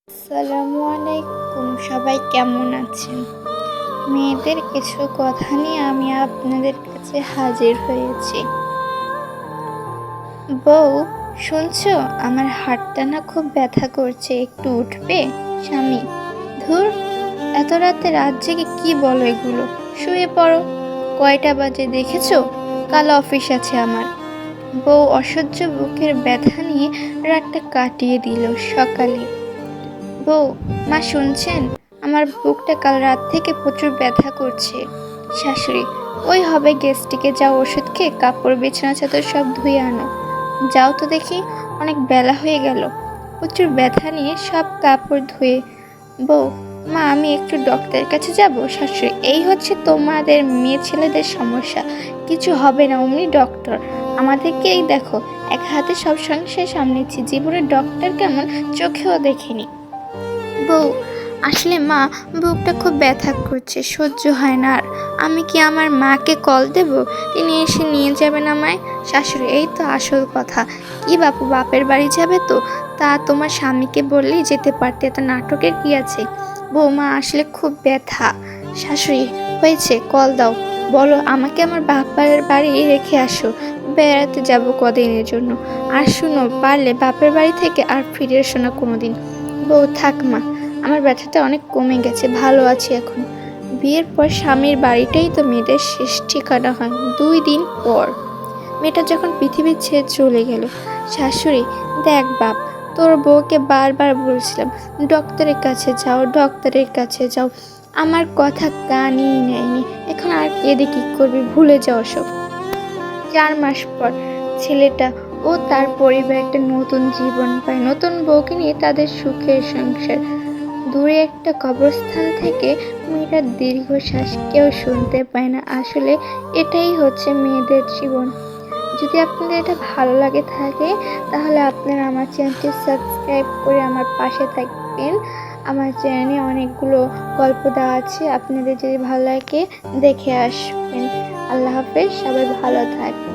আসসালামু আলাইকুম, সবাই কেমন আছেন? মেয়েদের কিছু কথা নিয়ে আমি আপনাদের কাছে হাজির হয়েছি। বউ, শুনছো? আমার হাতটা না খুব ব্যথা করছে, একটু উঠবে? স্বামী: ধুর, এত রাতে রাত জেগে কি বলো এগুলো? শুয়ে পড়ো। কয়টা বাজে দেখেছো? কাল অফিস আছে আমার। বউ অসহ্য বুকের ব্যথা নিয়ে রাতটা কাটিয়ে দিল সকালে। বউ: মা শুনছেন? আমার বুকটা কাল রাত থেকে প্রচুর ব্যথা করছে। শাশুড়ি: ওই হবে গেস্টিকে, যাও ওষুধ খেয়ে কাপড় বিছানা চাদর সব ধুয়ে আনো। যাও তো দেখি, অনেক বেলা হয়ে গেল। প্রচুর ব্যথা নিয়ে সব কাপড় ধুয়ে। বউ: মা, আমি একটু ডক্টরের কাছে যাব। শাশুড়ি: এই হচ্ছে তোমাদের মেয়ে ছেলেদের সমস্যা, কিছু হবে না, অমনি ডক্টর। আমাদেরকে এই দেখো, এক হাতে সব সংসার সামলেছি, জীবনে ডক্টর কেমন চোখেও দেখিনি। বউ: আসলে মা, বুকটা খুব ব্যথা করছে, সহ্য হয় না আর। আমি কি আমার মাকে কল দেব? তিনি এসে নিয়ে যাবেন আমায়। শাশুড়ি: এই তো আসল কথা। কি বাপু, বাপের বাড়ি যাবে তো? তা তোমার স্বামীকে বললেই যেতে পারতে, এত নাটকের কি আছে? বৌমা, আসলে খুব ব্যথা। শাশুড়ি: হয়েছে, কল দাও, বলো আমাকে আমার বাপের বাড়ি রেখে আসো, বেড়াতে যাব কদিনের জন্য। আর শুনো, পারলে বাপের বাড়ি থেকে আর ফিরে এসো না কোনোদিন। বউ: থাক মা, আমার ব্যথাটা অনেক কমে গেছে, ভালো আছি এখন। বিয়ের পর স্বামীর বাড়িটাই তো মেয়েদের শেষ ঠিকানা হয়। 2 দিন পর মেয়েটা যখন পৃথিবী ছেড়ে চলে গেল। শাশুড়ি: দেখ বাপ, তোর বউকে বারবার বলছিলাম ডক্টরের কাছে যাও, ডক্টরের কাছে যাও, আমার কথা কানই নেয়নি। এখন আর কেঁদে কি করবি, ভুলে যাও সব। 4 মাস পর ছেলেটা ও তার পরিবার একটা নতুন জীবন পায়, নতুন বউকে নিয়ে তাদের সুখের সংসার। দূরে একটা কবরস্থান থেকে মেয়েটার দীর্ঘশ্বাস কেউ শুনতে পায় না। আসলে এটাই হচ্ছে মেয়েদের জীবন। যদি আপনাদের এটা ভালো লাগে থাকে, তাহলে আপনারা আমার চ্যানেলটি সাবস্ক্রাইব করে আমার পাশে থাকবেন। আমার চ্যানেলে অনেকগুলো গল্প দেওয়া আছে, আপনাদের যদি ভালো লাগে দেখে আসবেন। আল্লাহ হাফেজ, সবাই ভালো থাকবেন।